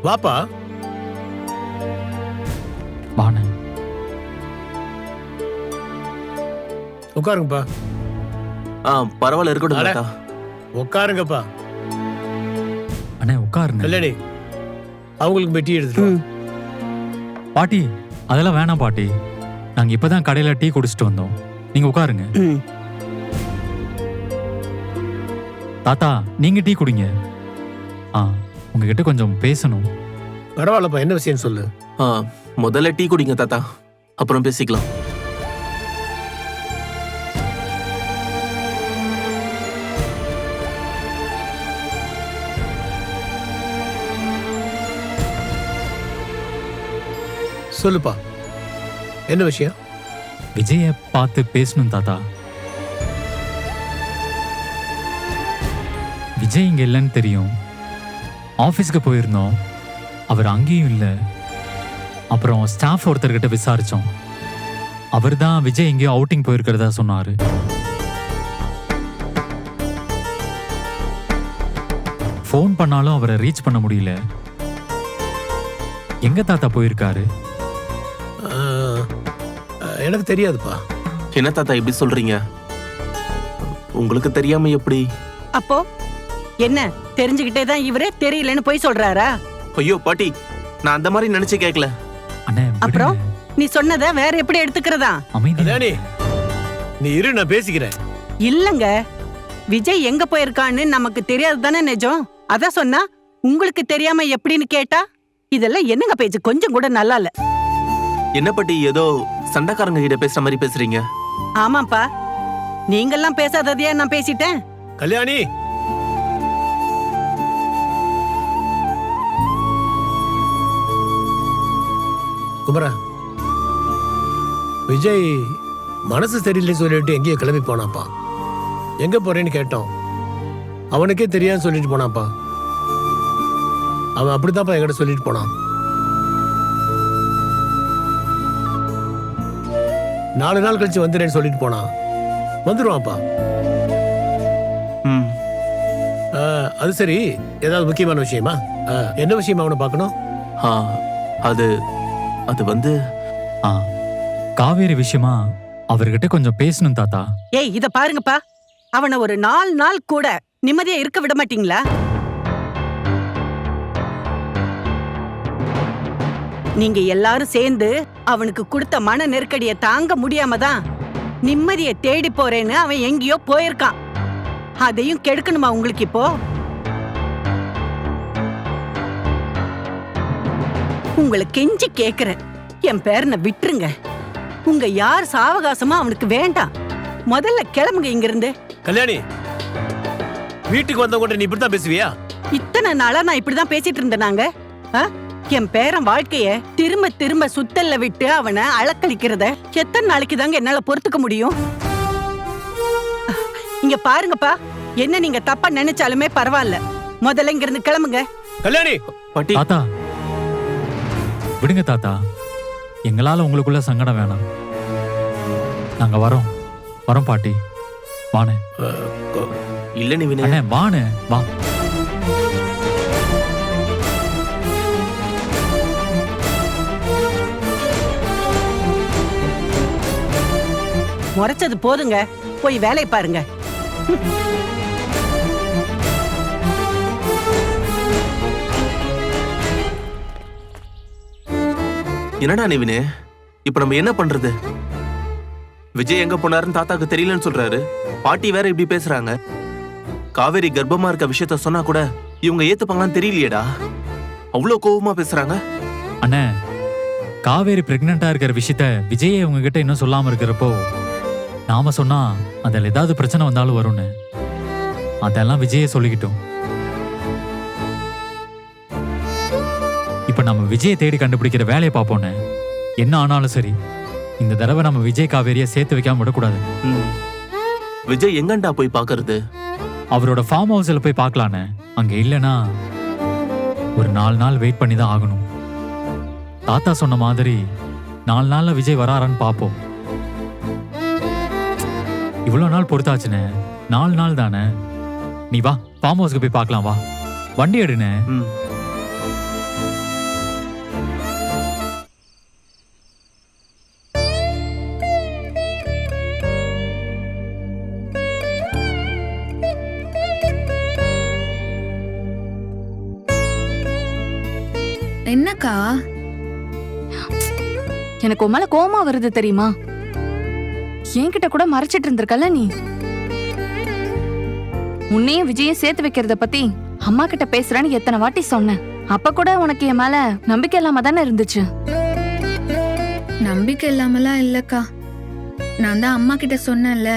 வாப்பா. வாண்ணே. உட்காருங்கப்பா. பரவாயில்ல, இருக்கட்டும் தாத்தா. உட்காருங்கப்பா. அண்ணே உட்காருங்க. கல்யாணி, அவங்களுக்கு போய் டீ எடுத்துட்டு வா. பாட்டி அதெல்லாம் வேணாம் பாட்டி. நாங்க இப்பதான் கடையில டீ குடிச்சிட்டு வந்தோம். நீங்க உட்காருங்க. தாத்தா நீங்க டீ குடிங்க. உங்ககிட்ட கொஞ்சம் பேசணும். பரவாயில்லப்பா, என்ன விஷயம் சொல்லு. முதல்ல டீ குடிங்க தாத்தா, அப்புறம் பேசிக்கலாம். சொல்லுப்பா, என்ன விஷயம்? விஜய பார்த்து பேசணும் தாத்தா. விஜய் இங்க இல்லைன்னு தெரியும். ஆபீஸ்க்கு போயிருந்தோம், அவர் அங்கேயும் இல்லை. அப்புறம் ஸ்டாஃப் ஒருத்தர்கிட்ட விசாரிச்சோம். அவர் தான் விஜய் எங்கேயோ அவுட்டிங் போயிருக்கிறதா சொன்னாரு. ஃபோன் பண்ணாலும் அவரை ரீச் பண்ண முடியல. எங்க தாத்தா போயிருக்காரு? எனக்கு தெரியாதுப்பா. என்ன தாத்தா இப்படி சொல்றீங்க? உங்களுக்கு தெரியாம எப்படி? அப்போ என்ன தெரிஞ்சுக்கிட்டே தான் இவரே தெரியலன்னு போய் சொல்றாரா? ஐயோ பாட்டி, நான் அந்த மாதிரி நினைச்சு கேட்கல. அப்புறம் நீ சொன்னத வேற எப்படி எடுத்துக்கிறதா? கல்யாணி, நீ இரு, நான் பேசிக்கிறேன். இல்லங்க, விஜய் எங்க போயிருக்கான்னு நமக்கு தெரியாது தானே நிஜம். அத சொன்னா உங்களுக்கு தெரியாம எப்படின்னு கேட்டா இதெல்லாம் என்னங்க பேச்சு? கொஞ்சம் கூட நல்லா இல்ல. என்ன பாட்டி, ஏதோ சண்டைக்காரங்க கிட்ட பேசுற மாதிரி பேசுறீங்க. ஆமாப்பா, நீங்கெல்லாம் பேசாததையா நான் பேசிட்டேன். கல்யாணி, குமரா, விஜய் மனசு சரியில்லைன்னு சொல்லிட்டு எங்கேயோ கிளம்பி போனாப்பா. எங்க போறேன்னு கேட்டோம், அவனுக்கே தெரியாதுன்னு சொல்லிட்டு போனாப்பா. அவன் அப்படித்தான்ப்பா என்கிட்ட சொல்லிட்டு போனான். 4 நாள் கழிச்சு வந்துடுறேன்னு சொல்லிட்டு போனான். வந்துருவான்ப்பா. அது சரி, ஏதாவது முக்கியமான விஷயமா? என்ன விஷயமா அவனை பார்க்கணும்? அது அது வந்து காவேரி விஷயமா அவர்கிட்ட கொஞ்சம் பேசணும் தாத்தா. ஏய், இத பாருங்கப்பா, அவனை ஒரு 4 நாள் கூட நிம்மதியா இருக்க விட மாட்டீங்களா? நீங்க எல்லாரும் சேர்ந்து அவனுக்கு கொடுத்த மன நெருக்கடியை தாங்க முடியாம தான் நிம்மதியை தேடி போறேன்னு அவன் எங்கேயோ போயிருக்கான். அதையும் கெடுக்கணுமா உங்களுக்கு இப்போ? உங்களை கெஞ்சி கேக்குறேன், என் பேரனை விட்டுருங்க. உங்க யார் சாவகாசமா அவனுக்கு வேண்டாம். முதல்ல கிளம்புங்க இங்க இருந்து. கல்யாணி, வீட்டுக்கு வந்த கூட நீ இப்படித்தான் பேசுவியா? இத்தனை நாளா நான் இப்படிதான் பேசிட்டு இருந்தேனாங்க? என் பேரன் வாழ்க்கைய திரும்ப திரும்ப சுத்தல்ல விட்டு அவனை அலக்களிக்கிறத எத்தனை நாளைக்கு தாங்க என்னால பொறுத்துக்க முடியும்? இங்க பாருங்கப்பா, என்ன நீங்க தப்பா நினைச்சாலுமே பரவாயில்ல, முதல்ல இங்க இருந்து கிளம்புங்க. கல்யாணி, பாட்டி. தாத்தா விடுங்க தாத்தா, எங்களால உங்களுக்குள்ள சங்கடம் வேணாம். நாங்க வரோம் பாட்டி. வானே. இல்ல நீ வினய. வானே வா. முறைச்சது போதுங்க, போய் வேலை பாருங்க. என்னடா நிவினே, இப்ப நம்ம என்ன பண்றது? விஜய் எங்க போனாருன்னு தாத்தாக்கு தெரியலன்னு சொல்றாரு. பாட்டி வேற இப்படி பேசுறாங்க. காவேரி கர்ப்பமா இருக்க விஷயத்த சொன்னா கூட இவங்க ஏத்துப்பாங்களான்னு தெரியலையேடா. அவ்வளவு கோபமா பேசுறாங்க. அண்ணே, காவேரி பிரெக்னண்டா இருக்கிற விஷயத்த விஜயை உங்ககிட்ட இன்னும் சொல்லாம இருக்கிறப்போ நாம சொன்னா அதில் ஏதாவது பிரச்சனை வந்தாலும் வரும்னு அதெல்லாம் விஜயை சொல்லிக்கிட்டோம். இப்ப நம்ம விஜயை தேடி கண்டுபிடிக்கிற வேலையை பார்ப்போன்னு. என்ன ஆனாலும் சரி, இந்த தடவை நம்ம விஜய் காவேரியை சேர்த்து வைக்காம விடக்கூடாது. விஜய் எங்கண்டா போய் பாக்குறது? அவரோட ஃபார்ம் ஹவுஸ்ல போய் பார்க்கலான்னு. அங்க இல்லைன்னா ஒரு 4 நாள் வெயிட் பண்ணி தான் ஆகணும். தாத்தா சொன்ன மாதிரி 4 நாள்ல விஜய் வராரான்னு பார்ப்போம். இவ்வளவு நாள் பொறுத்தாச்சுன்னு 4 நாள் தானே. நீ வா, ஃபார்ம் ஹவுஸ்க்கு போய் பார்க்கலாம். வா, வண்டி எடுனே. என்னக்கா? எனக்கு உன் மேல கோவமா வருது தெரியுமா? என்கிட்ட கூட மறைச்சிட்டு இருந்திருக்கல நீ. உன்னையும் விஜயம் சேர்த்து வைக்கிறத பத்தி அம்மா கிட்ட பேசுறேன்னு எத்தனை வாட்டி சொன்னேன். அப்ப கூட உனக்கு என் மேல நம்பிக்கை இல்லாம தானே இருந்துச்சு. நம்பிக்கை இல்லாமலாம் இல்லக்கா. நான் தான் அம்மா கிட்ட சொன்னேன்ல,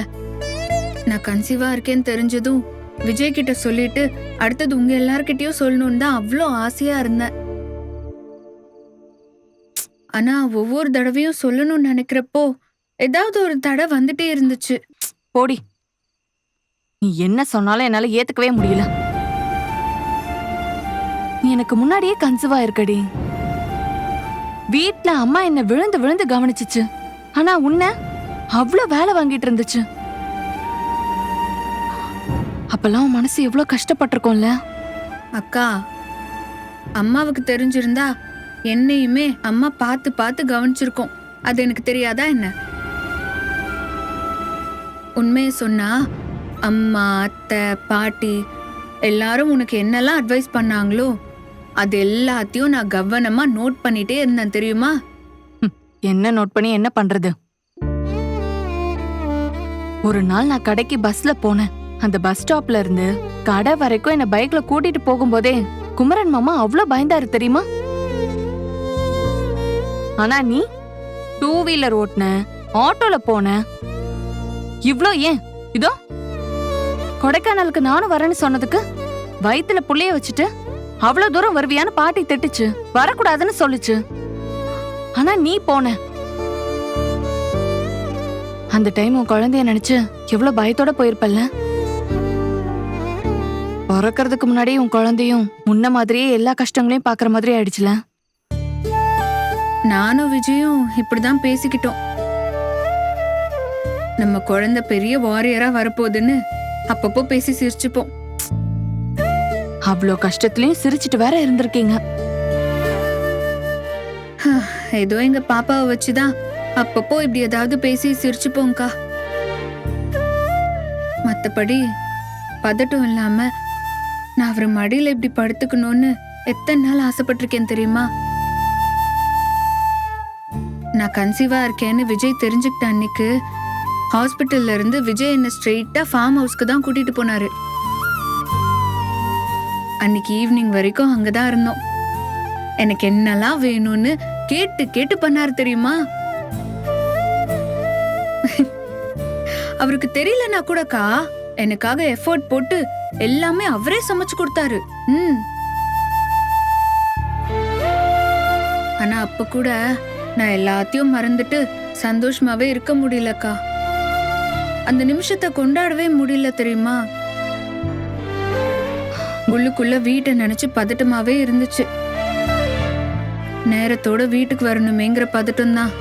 நான் கன்சீவா இருக்கேன்னு தெரிஞ்சதும் விஜய் கிட்ட சொல்லிட்டு அடுத்தது உங்க எல்லார்கிட்டயும் சொல்லணும்னு தான் அவ்வளோ ஆசையா இருந்தேன். ஆனா ஒவ்வொரு தடவையும் சொல்லணும்னு நினைக்கிறப்போ ஏதாவது ஒரு தடை வந்துட்டே இருந்துச்சு. போடி, நீ என்ன சொன்னாலும் என்னால ஏத்துக்கவே முடியல. நீ எனக்கு முன்னாடியே கன்சீவா இருக்கடி. வீட்ல அம்மா என்ன விழுந்து விழுந்து கவனிச்சுச்சு. ஆனா உன்ன அவ்வளோ வேலை வாங்கிட்டு இருந்துச்சு. அப்பெல்லாம் உன் மனசு எவ்வளவு கஷ்டப்பட்டிருக்கோம்ல. அக்கா, அம்மாவுக்கு தெரிஞ்சிருந்தா என்னையுமே அம்மா பார்த்து பார்த்து கவனிச்சிருக்கோம். அது எனக்கு தெரியாதா என்ன? உண்மையை சொன்னா அம்மா, அத்தை, பாட்டி எல்லாரும் உனக்கு என்னெல்லாம் அட்வைஸ் பண்ணாங்களோ அது எல்லாத்தையும் நான் கவனமா நோட் பண்ணிட்டே இருந்தேன் தெரியுமா? என்ன நோட் பண்ணி என்ன பண்றது? ஒரு நாள் நான் கடைக்கு பஸ்ல போனேன். அந்த பஸ் ஸ்டாப்ல இருந்து கடை வரைக்கும் என்ன பைக்ல கூட்டிட்டு போகும்போதே குமரன் மாமா அவ்வளவு பயந்தாரு தெரியுமா? ஆனா நீ 2 வீலர் ஓட்டுன, ஆட்டோல போன. இவ்ளோ ஏன்? இதோ கொடைக்கானலுக்கு நானும் வரேன்னு சொன்னதுக்கு வயித்துல புள்ளைய வச்சுட்டு அவ்வளவு தூரம் வருவியான்னு பாட்டி திட்டுச்சு. வரக்கூடாதுன்னு சொல்லுச்சு. ஆனா நீ போன. அந்த டைம் உன் குழந்தைய நினைச்சு எவ்வளவு பயத்தோட போயிருப்பல்ல. பிறக்கிறதுக்கு முன்னாடி உன் குழந்தையும் முன்ன மாதிரியே எல்லா கஷ்டங்களையும் பாக்குற மாதிரி ஆயிடுச்சுல. நானும் விஜயும் இப்படிதான் பேசிக்கிட்டோம். நம்ம குழந்தை பெரிய வாரியரா வரப்போகுதுன்னு அப்பப்போ பேசி சிரிச்சுப்போம். அவ்வளோ கஷ்டத்துலயும் சிரிச்சிட்டு வேற இருந்திருக்கீங்க. ஏதோ எங்க பாப்பாவை வச்சுதான் அப்பப்போ இப்படி ஏதாவது பேசி சிரிச்சுப்போங்கக்கா. மத்தபடி பதட்டம் இல்லாம நான் அவர் மடியில இப்படி படுத்துக்கணும்னு எத்தனை நாள் ஆசைப்பட்டிருக்கேன் தெரியுமா? நான் கன்சீவா இருக்கேன்னு விஜய் தெரிஞ்சுக்கிட்ட அன்னைக்கு ஹாஸ்பிட்டல்ல இருந்து விஜய் என்ன ஸ்ட்ரெயிட்டா ஃபார்ம் ஹவுஸ்க்கு தான் கூட்டிட்டு போனாரு. அன்னைக்கு ஈவினிங் வரைக்கும் அங்கதான் இருந்தோம். எனக்கு என்னெல்லாம் வேணும்னு கேட்டு கேட்டு பண்ணாரு தெரியுமா? அவருக்கு தெரியலனா கூடக்கா எனக்காக எஃபோர்ட் போட்டு எல்லாமே அவரே சமைச்சு கொடுத்தாரு. ஆனா அப்ப கூட நான் எல்லாத்தையும் மறந்துட்டு சந்தோஷமாவே இருக்க முடியலக்கா. அந்த நிமிஷத்தை கொண்டாடவே முடியல தெரியுமா? உள்ளுக்குள்ள வீட்டை நினைச்சு பதட்டமாவே இருந்துச்சு. நேரத்தோட வீட்டுக்கு வரணுமேங்கிற பதட்டம் தான்.